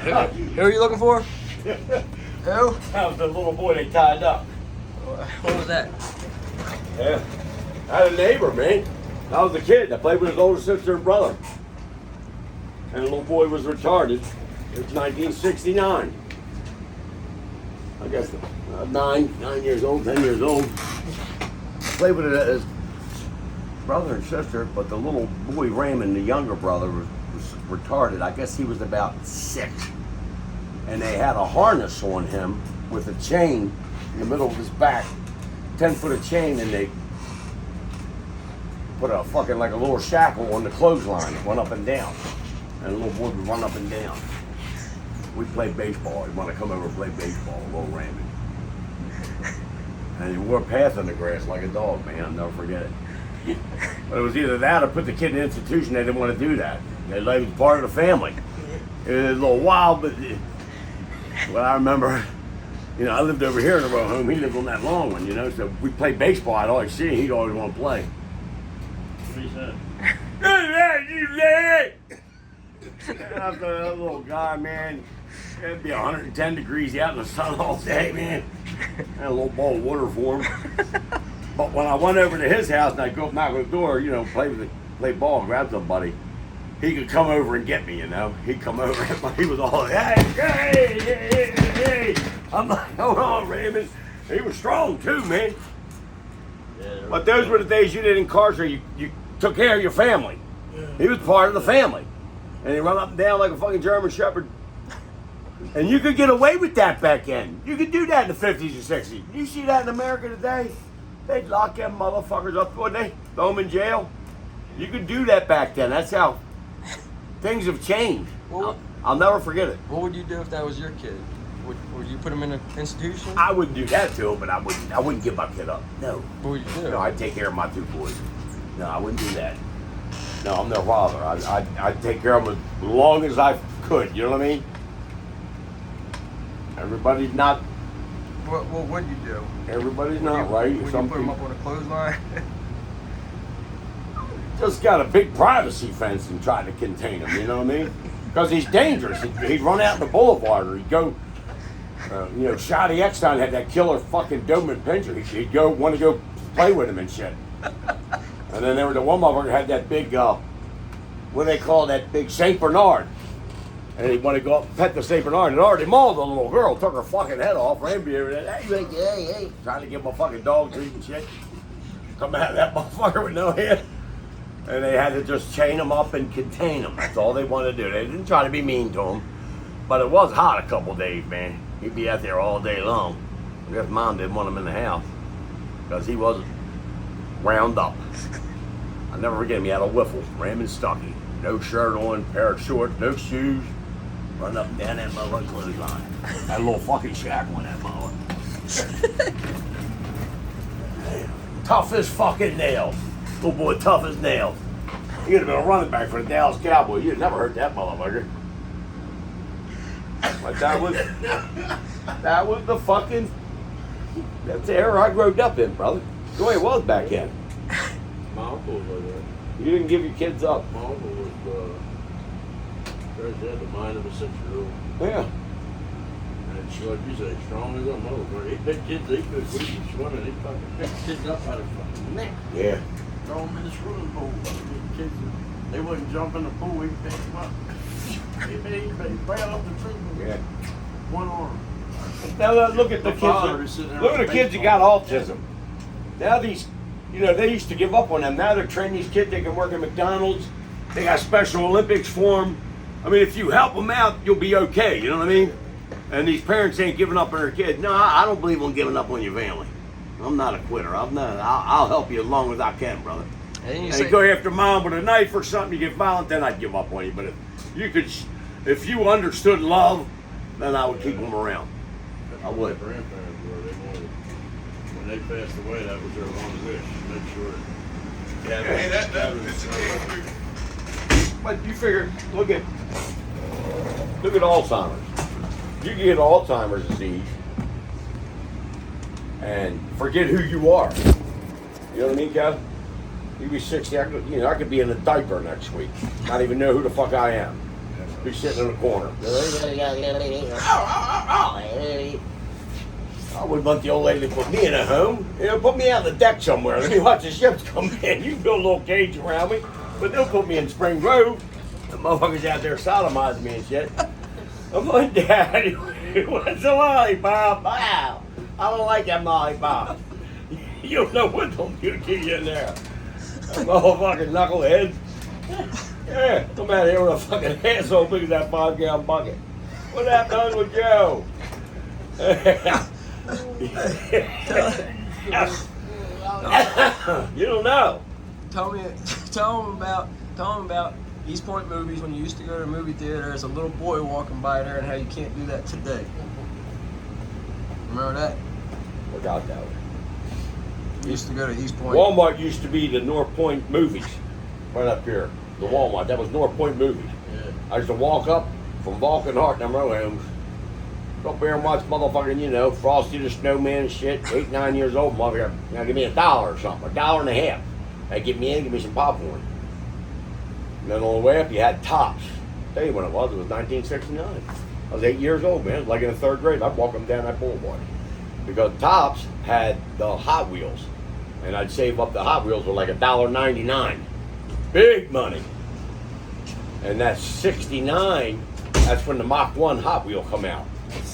Who are you looking for? Who? That was the little boy they tied up. What was that? Yeah. I had a neighbor, man. I was a kid. I played with his older sister and brother. And the little boy was retarded. It was 1969. I guess 9 years old, 10 years old. I played with his brother and sister, but the little boy Raymond, the younger brother, was retarded. I guess he was about 6. And they had a harness on him with a chain in the middle of his back, 10-foot of chain, and they put a fucking like a little shackle on the clothesline. It went up and down, and the little boy would run up and down. We played baseball. He wanted to come over and play baseball, little Raymond. And he wore a path in the grass like a dog, man. I'll never forget it. But it was either that or put the kid in an institution. They didn't want to do that. They like he was part of the family. It was a little wild, but well, I remember, you know, I lived over here in the row home. He lived on that long one, you know. So we played baseball. I'd always see him. He'd always want to play. What he said? After that little guy, man, it'd be 110 degrees out in the sun all day, man. Had a little bowl of water for him. But when I went over to his house and I'd go knock on the door, you know, play ball, grab somebody, he could come over and get me, you know. He'd come over and he was all, hey. I'm like, hold on, Raymond. He was strong too, man. Yeah, But those were the days you didn't incarcerate. You took care of your family. He was part of the family. And he run up and down like a fucking German Shepherd. And you could get away with that back then. You could do that in the 50s and 60s. You see that in America today? They'd lock them motherfuckers up, wouldn't they? Throw them in jail. You could do that back then. That's how things have changed. Well, I'll never forget it. what would you do if that was your kid? Would you put him in an institution? I wouldn't do that to him, but I wouldn't give my kid up. No. What would you do? No, I'd take care of my 2 boys. No, I wouldn't do that. No, I'm their father. I'd take care of them as long as I could. You know what I mean? Everybody's not. What would you do? Everybody's not right. Would you Some put him people up on a clothesline? just got a big privacy fence and try to contain him. You know what I mean? Because he's dangerous. He'd run out in the boulevard, or he'd go. You know, Shotty Eckstein had that killer fucking Doberman Pinscher. He'd want to go play with him and shit. And then there was the one motherfucker had that big, what do they call that big Saint Bernard? And he'd want to go up and pet the Saint Bernard. And already mauled the little girl, took her fucking head off, ran over there, hey, trying to give him a fucking dog treat and shit. Come out of that motherfucker with no head. And they had to just chain him up and contain him. That's all they wanted to do. They didn't try to be mean to him. But it was hot a couple days, man. He'd be out there all day long. I guess Mom didn't want him in the house because he wasn't wound up. I'll never forget him. He had a wiffle, Raymond Stuckey. No shirt on, pair of shorts, no shoes. Run up and down that motherfucking clothesline. Had a little fucking shackle on that motherfucker. Tough as fucking nails. Little boy tough as nails. He'd have been a running back for the Dallas Cowboys. You'd never heard that motherfucker. But that was the fucking, that's the era I grew up in, brother. The way it was back then. My uncle was like that. You didn't give your kids up. My uncle was, he had the mind of a 6-year-old. Yeah. And she, like you say, strong as a motherfucker. He picked kids, we was swimming, he fucking picked kids up by the fucking neck. Yeah. Throw them in the swimming pool. Kids, they wouldn't jump in the pool, he'd pick them up. He bail up the tree with Yeah. one arm. Now look at the kids. father is sitting there Look at with the kids that got autism. Now these, you know, they used to give up on them. Now they're training these kids. They can work at McDonald's. They got Special Olympics for them. I mean, if you help them out, you'll be okay. You know what I mean? And these parents ain't giving up on their kids. No, I don't believe in giving up on your family. I'm not a quitter. I'll help you as long as I can, brother. And And you go after mom with a knife or something, you get violent, then I'd give up on you. But if you understood love, then I would keep them around. I would. My grandparents were, they wanted, when they passed away, that was their one wish, make sure. But you figure, look at Alzheimer's. You can get Alzheimer's disease and forget who you are. You know what I mean, Kev? You be 60, I could be in a diaper next week. Not even know who the fuck I am. be sitting in the corner. I would want the old lady to put me in a home. You know, put me out on the deck somewhere. Let me watch the ships come in. You can build a little cage around me, but they'll put me in Spring Grove. The motherfuckers out there sodomizing me and shit. I'm like, Daddy, what's a lollipop? Wow. I don't like that lollipop. You don't know what they'll do to you in there. Motherfucking knuckleheads. Yeah, come out here with a fucking asshole big as that 5-gallon bucket. What happened with Joe? You don't know. Tell him about East Point movies when you used to go to a movie theater as a little boy walking by there and how you can't do that today. Remember that? Forgot that one. You used to go to East Point. Walmart used to be the North Point movies. Right up here. The Walmart. That was North Point movies. Yeah. I used to walk up from Vulcan Hart, them row homes. Go up there and watch motherfucking, you know, Frosty the Snowman and shit. 8, 9 years old, motherfucker. Now give me $1 or something, $1.50. They get me in, give me some popcorn. And then on the way up, you had Tops. Tell you when it was 1969. I was 8 years old, man. Like in the 3rd grade, I'd walk them down that boulevard. Because Tops had the Hot Wheels. And I'd save up the Hot Wheels for like $1.99. Big money. And that's 69. That's when the Mach 1 Hot Wheel come out.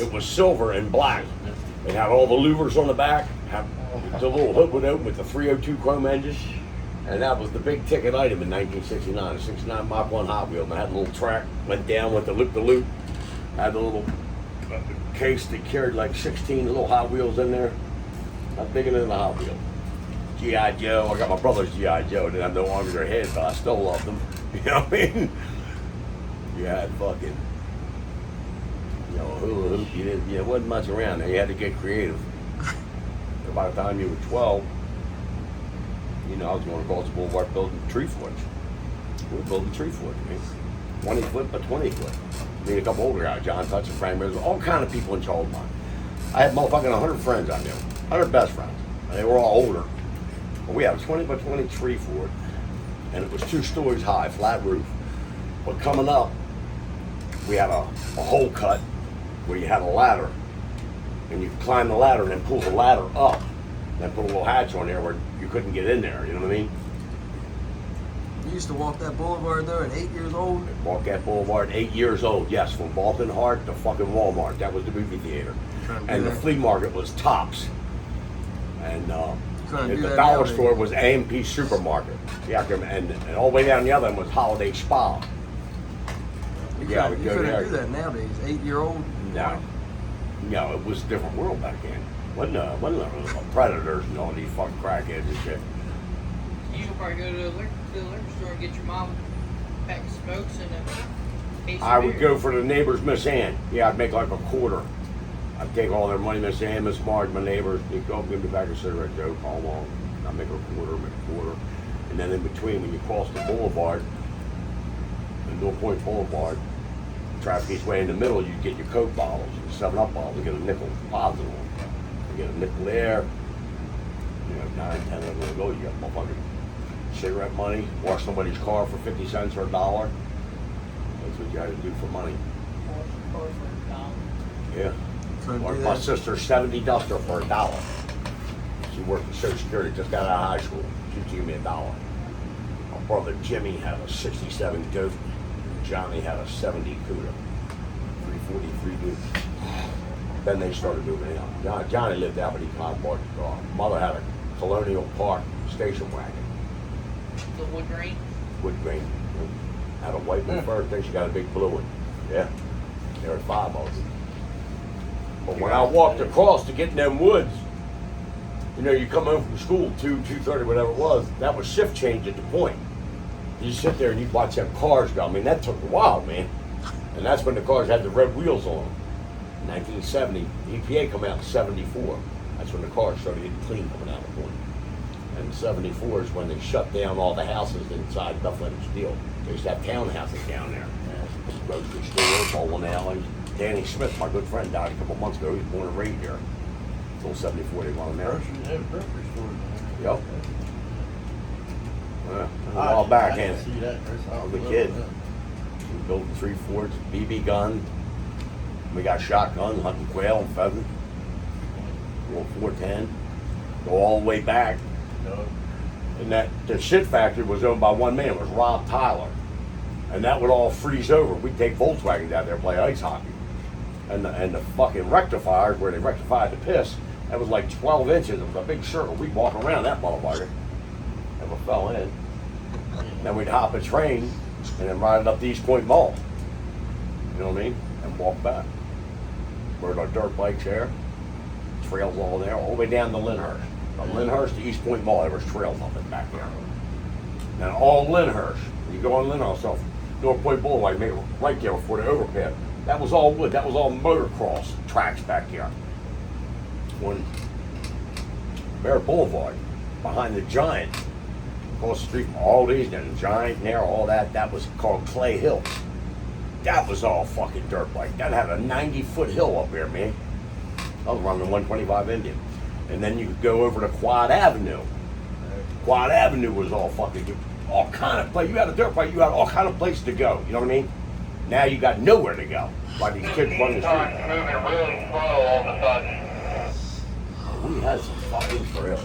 It was silver and black. It had all the louvers on the back. Had the little hood would open with the 302 chrome engine. And that was the big ticket item in 1969. The 69 Mach 1 Hot Wheel. And I had a little track, went down with the loop-the-loop. Had a little case that carried like 16 little Hot Wheels in there. Not bigger than the Hot Wheel. G.I. Joe. I got my brother's G.I. Joe. Didn't have no arms or head, but I still loved them. You know what I mean? You had fucking, you know, hula hoop. You wasn't much around there. You had to get creative. So by the time you were 12, you know, I was going across the boulevard building tree forts. We were building tree forts, man. 20 foot by 20 foot. Me and a couple older guys, John Touch and Frank Mills, all kind of people in Charles Mine. I had motherfucking 100 friends I knew, 100 best friends. And they were all older. But we had a 20 by 20 tree fort, and it was 2 stories high, flat roof. But coming up, we had a hole cut where you had a ladder, and you could climb the ladder and then pull the ladder up, and then put a little hatch on there where you couldn't get in there, you know what I mean? You used to walk that boulevard though at 8 years old? Walk that boulevard 8 years old, yes, from Vulcan Hart to fucking Walmart. That was the movie theater. And the flea market was Tops. And the dollar store was A&P Supermarket. Yeah, and all the way down the other end was Holiday Spa. You couldn't do that nowadays. 8-year-old? No. No, it was a different world back then. Wasn't the predators and all these fucking crackheads and shit. You would probably go to the liquor store and get your mom a pack of smokes and a case of I would beer. go for the neighbor's Miss Ann. Yeah, I'd make like a quarter. I'd take all their money, Miss Ann, Miss Marge, my neighbors. They'd go give me back a cigarette, Joe, call along. I'd make a quarter. And then in between, when you cross the boulevard, the North Point Boulevard, traffic each way in the middle, you get your Coke bottles, your 7-Up bottles, you get a nickel deposit on them. You get a nickel there, you know, 9, 10 of them go, you got motherfucking cigarette money, wash somebody's car for 50 cents or $1. That's what you had to do for money. Yeah. Or my sister's 70 duster for $1. She worked at Social Security, just got out of high school. She gave me $1. My brother Jimmy had a 67 Goat. Johnny had a 70 Cuda. 343 Duke. Then they started moving out. Johnny lived out, but he kind of bought the car. Mother had a Colonial Park station wagon. The wood grain. Wood grain. Had a white one first, then she got a big blue one. Yeah. There were 5 of them. But when I walked across to get in them woods, you know, you come home from school, 2:30, whatever it was, that was shift change at the point. You sit there and you watch them cars go. I mean, that took a while, man. And that's when the cars had the red wheels on them. 1970, the EPA come out in 74. That's when the cars started getting clean coming out of the point. And 74 is when they shut down all the houses inside Buffalo Steel. They used to have townhouses down there. Grocery stores, bowling alleys. Danny Smith, my good friend, died a couple months ago. He was born and raised here. Until 74, they wanted to marry. Yep. A while back, and I was a kid. We built 3 forts, BB gun. We got shotguns, hunting quail and pheasant. Little 410. Go all the way back. And the shit factory was owned by one man. It was Rob Tyler. And that would all freeze over. We'd take Volkswagens out there and play ice hockey. And the fucking rectifiers, where they rectified the piss, that was like 12 inches. It was a big circle. We'd walk around that motherfucker. Never fell in. Then we'd hop a train and then ride it up to East Point Mall. You know what I mean? And walk back. Rode our dirt bikes there. Trails all there, all the way down to Lyndhurst. From Lyndhurst to East Point Mall, there was trails up and back there. Now all Lyndhurst, you go on Lyndhurst off North Point Boulevard, make it right there before the overpass. That was all wood. That was all motocross tracks back there. On Bear Boulevard, behind the Giant, across the street from Aldi's and the Giant there, all that, that was called Clay Hill. That was all fucking dirt bike. That had a 90-foot hill up there, man. I was running 125 Indian. And then you could go over to Quad Avenue. Quad Avenue was all fucking, all kind of place. You had a dirt bike, you had all kind of places to go. You know what I mean? Now you got nowhere to go. Like these kids running the street. Moving really slow all of a sudden. We had some fucking trails.